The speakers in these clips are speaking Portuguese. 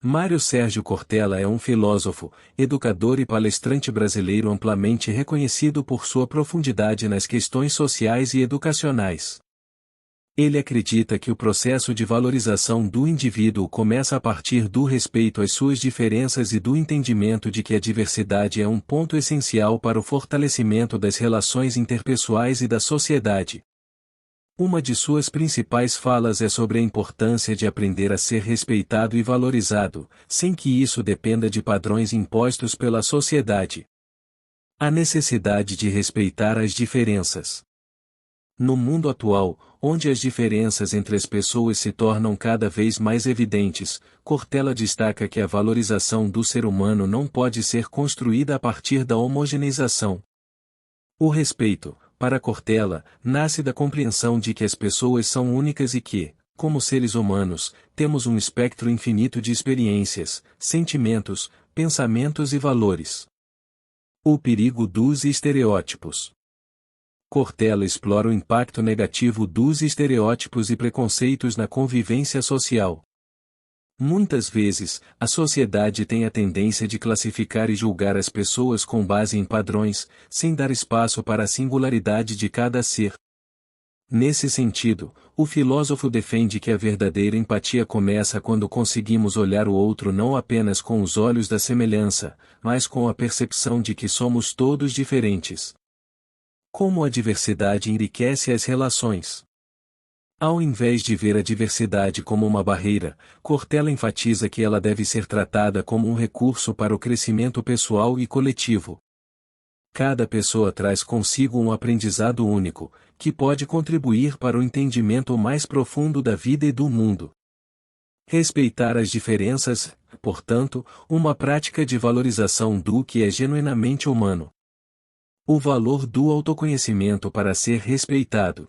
Mário Sérgio Cortella é um filósofo, educador e palestrante brasileiro amplamente reconhecido por sua profundidade nas questões sociais e educacionais. Ele acredita que o processo de valorização do indivíduo começa a partir do respeito às suas diferenças e do entendimento de que a diversidade é um ponto essencial para o fortalecimento das relações interpessoais e da sociedade. Uma de suas principais falas é sobre a importância de aprender a ser respeitado e valorizado, sem que isso dependa de padrões impostos pela sociedade. A necessidade de respeitar as diferenças. No mundo atual, onde as diferenças entre as pessoas se tornam cada vez mais evidentes, Cortella destaca que a valorização do ser humano não pode ser construída a partir da homogeneização. O respeito, para Cortella, nasce da compreensão de que as pessoas são únicas e que, como seres humanos, temos um espectro infinito de experiências, sentimentos, pensamentos e valores. O perigo dos estereótipos. Cortella explora o impacto negativo dos estereótipos e preconceitos na convivência social. Muitas vezes, a sociedade tem a tendência de classificar e julgar as pessoas com base em padrões, sem dar espaço para a singularidade de cada ser. Nesse sentido, o filósofo defende que a verdadeira empatia começa quando conseguimos olhar o outro não apenas com os olhos da semelhança, mas com a percepção de que somos todos diferentes. Como a diversidade enriquece as relações. Ao invés de ver a diversidade como uma barreira, Cortella enfatiza que ela deve ser tratada como um recurso para o crescimento pessoal e coletivo. Cada pessoa traz consigo um aprendizado único, que pode contribuir para o entendimento mais profundo da vida e do mundo. Respeitar as diferenças, portanto, uma prática de valorização do que é genuinamente humano. O valor do autoconhecimento para ser respeitado.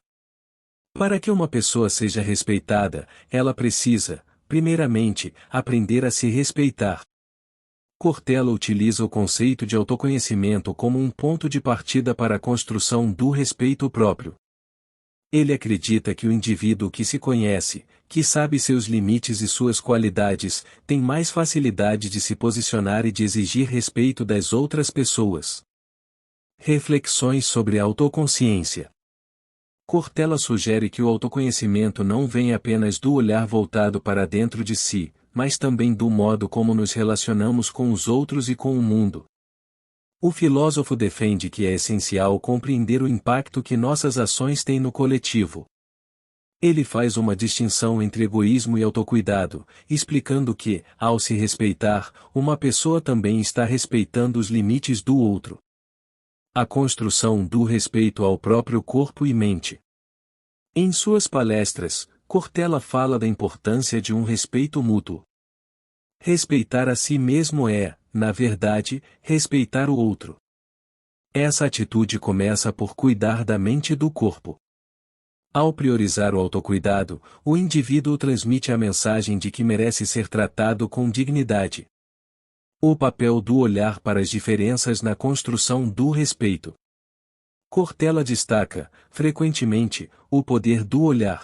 Para que uma pessoa seja respeitada, ela precisa, primeiramente, aprender a se respeitar. Cortella utiliza o conceito de autoconhecimento como um ponto de partida para a construção do respeito próprio. Ele acredita que o indivíduo que se conhece, que sabe seus limites e suas qualidades, tem mais facilidade de se posicionar e de exigir respeito das outras pessoas. Reflexões sobre a autoconsciência. Cortella sugere que o autoconhecimento não vem apenas do olhar voltado para dentro de si, mas também do modo como nos relacionamos com os outros e com o mundo. O filósofo defende que é essencial compreender o impacto que nossas ações têm no coletivo. Ele faz uma distinção entre egoísmo e autocuidado, explicando que, ao se respeitar, uma pessoa também está respeitando os limites do outro. A construção do respeito ao próprio corpo e mente. Em suas palestras, Cortella fala da importância de um respeito mútuo. Respeitar a si mesmo é, na verdade, respeitar o outro. Essa atitude começa por cuidar da mente e do corpo. Ao priorizar o autocuidado, o indivíduo transmite a mensagem de que merece ser tratado com dignidade. O papel do olhar para as diferenças na construção do respeito. Cortella destaca, frequentemente, o poder do olhar.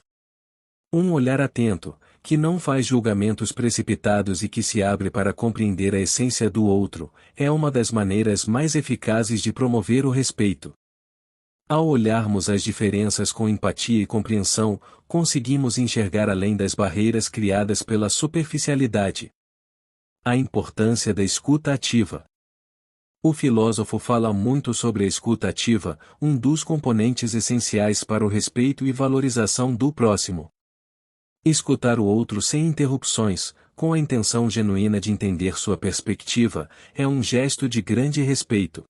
Um olhar atento, que não faz julgamentos precipitados e que se abre para compreender a essência do outro, é uma das maneiras mais eficazes de promover o respeito. Ao olharmos as diferenças com empatia e compreensão, conseguimos enxergar além das barreiras criadas pela superficialidade. A importância da escuta ativa. O filósofo fala muito sobre a escuta ativa, um dos componentes essenciais para o respeito e valorização do próximo. Escutar o outro sem interrupções, com a intenção genuína de entender sua perspectiva, é um gesto de grande respeito.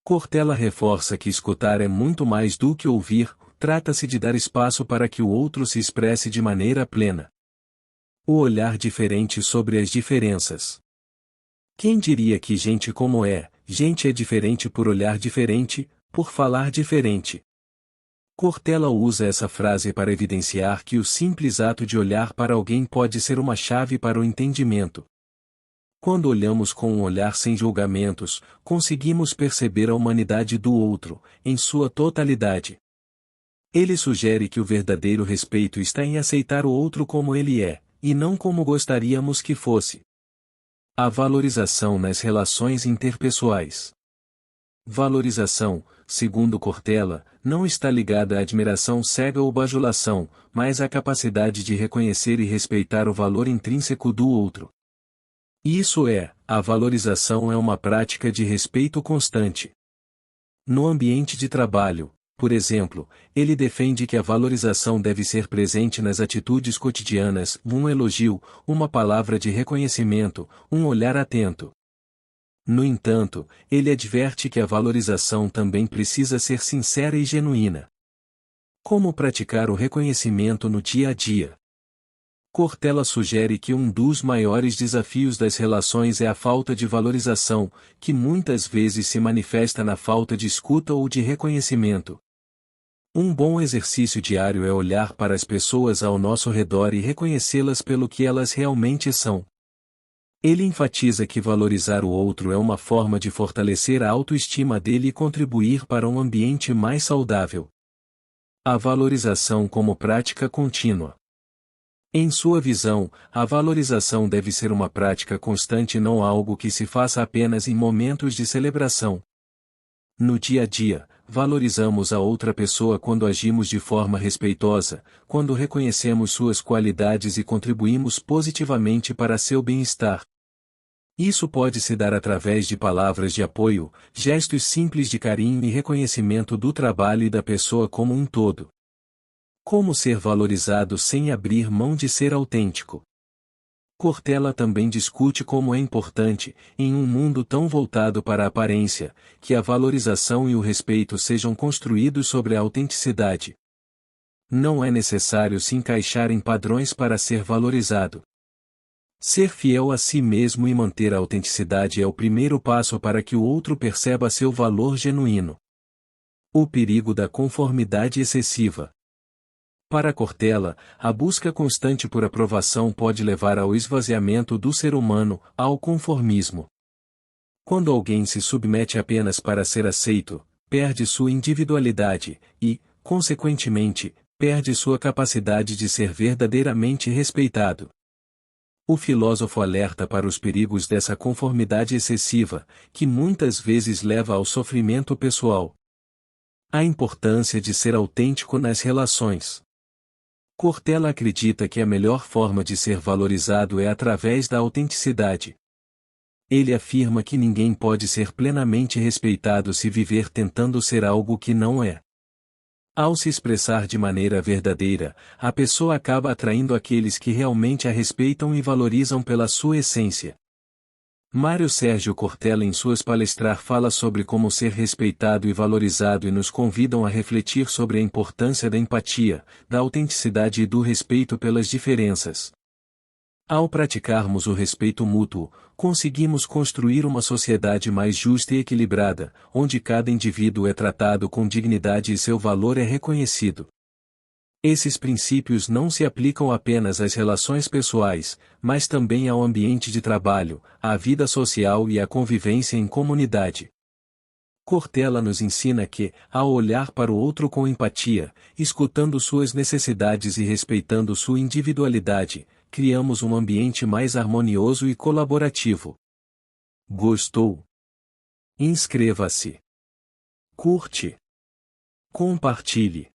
Cortella reforça que escutar é muito mais do que ouvir, trata-se de dar espaço para que o outro se expresse de maneira plena. O olhar diferente sobre as diferenças. Quem diria que gente como gente é diferente por olhar diferente, por falar diferente? Cortella usa essa frase para evidenciar que o simples ato de olhar para alguém pode ser uma chave para o entendimento. Quando olhamos com um olhar sem julgamentos, conseguimos perceber a humanidade do outro, em sua totalidade. Ele sugere que o verdadeiro respeito está em aceitar o outro como ele é, e não como gostaríamos que fosse. A valorização nas relações interpessoais. Valorização, segundo Cortella, não está ligada à admiração cega ou bajulação, mas à capacidade de reconhecer e respeitar o valor intrínseco do outro. Isso é, a valorização é uma prática de respeito constante. No ambiente de trabalho, por exemplo, ele defende que a valorização deve ser presente nas atitudes cotidianas, um elogio, uma palavra de reconhecimento, um olhar atento. No entanto, ele adverte que a valorização também precisa ser sincera e genuína. Como praticar o reconhecimento no dia a dia? Cortella sugere que um dos maiores desafios das relações é a falta de valorização, que muitas vezes se manifesta na falta de escuta ou de reconhecimento. Um bom exercício diário é olhar para as pessoas ao nosso redor e reconhecê-las pelo que elas realmente são. Ele enfatiza que valorizar o outro é uma forma de fortalecer a autoestima dele e contribuir para um ambiente mais saudável. A valorização como prática contínua. Em sua visão, a valorização deve ser uma prática constante e não algo que se faça apenas em momentos de celebração. No dia a dia, valorizamos a outra pessoa quando agimos de forma respeitosa, quando reconhecemos suas qualidades e contribuímos positivamente para seu bem-estar. Isso pode se dar através de palavras de apoio, gestos simples de carinho e reconhecimento do trabalho e da pessoa como um todo. Como ser valorizado sem abrir mão de ser autêntico? Cortella também discute como é importante, em um mundo tão voltado para a aparência, que a valorização e o respeito sejam construídos sobre a autenticidade. Não é necessário se encaixar em padrões para ser valorizado. Ser fiel a si mesmo e manter a autenticidade é o primeiro passo para que o outro perceba seu valor genuíno. O perigo da conformidade excessiva. Para Cortella, a busca constante por aprovação pode levar ao esvaziamento do ser humano, ao conformismo. Quando alguém se submete apenas para ser aceito, perde sua individualidade e, consequentemente, perde sua capacidade de ser verdadeiramente respeitado. O filósofo alerta para os perigos dessa conformidade excessiva, que muitas vezes leva ao sofrimento pessoal. A importância de ser autêntico nas relações. Cortella acredita que a melhor forma de ser valorizado é através da autenticidade. Ele afirma que ninguém pode ser plenamente respeitado se viver tentando ser algo que não é. Ao se expressar de maneira verdadeira, a pessoa acaba atraindo aqueles que realmente a respeitam e valorizam pela sua essência. Mário Sérgio Cortella em suas palestras fala sobre como ser respeitado e valorizado e nos convidam a refletir sobre a importância da empatia, da autenticidade e do respeito pelas diferenças. Ao praticarmos o respeito mútuo, conseguimos construir uma sociedade mais justa e equilibrada, onde cada indivíduo é tratado com dignidade e seu valor é reconhecido. Esses princípios não se aplicam apenas às relações pessoais, mas também ao ambiente de trabalho, à vida social e à convivência em comunidade. Cortella nos ensina que, ao olhar para o outro com empatia, escutando suas necessidades e respeitando sua individualidade, criamos um ambiente mais harmonioso e colaborativo. Gostou? Inscreva-se. Curte. Compartilhe.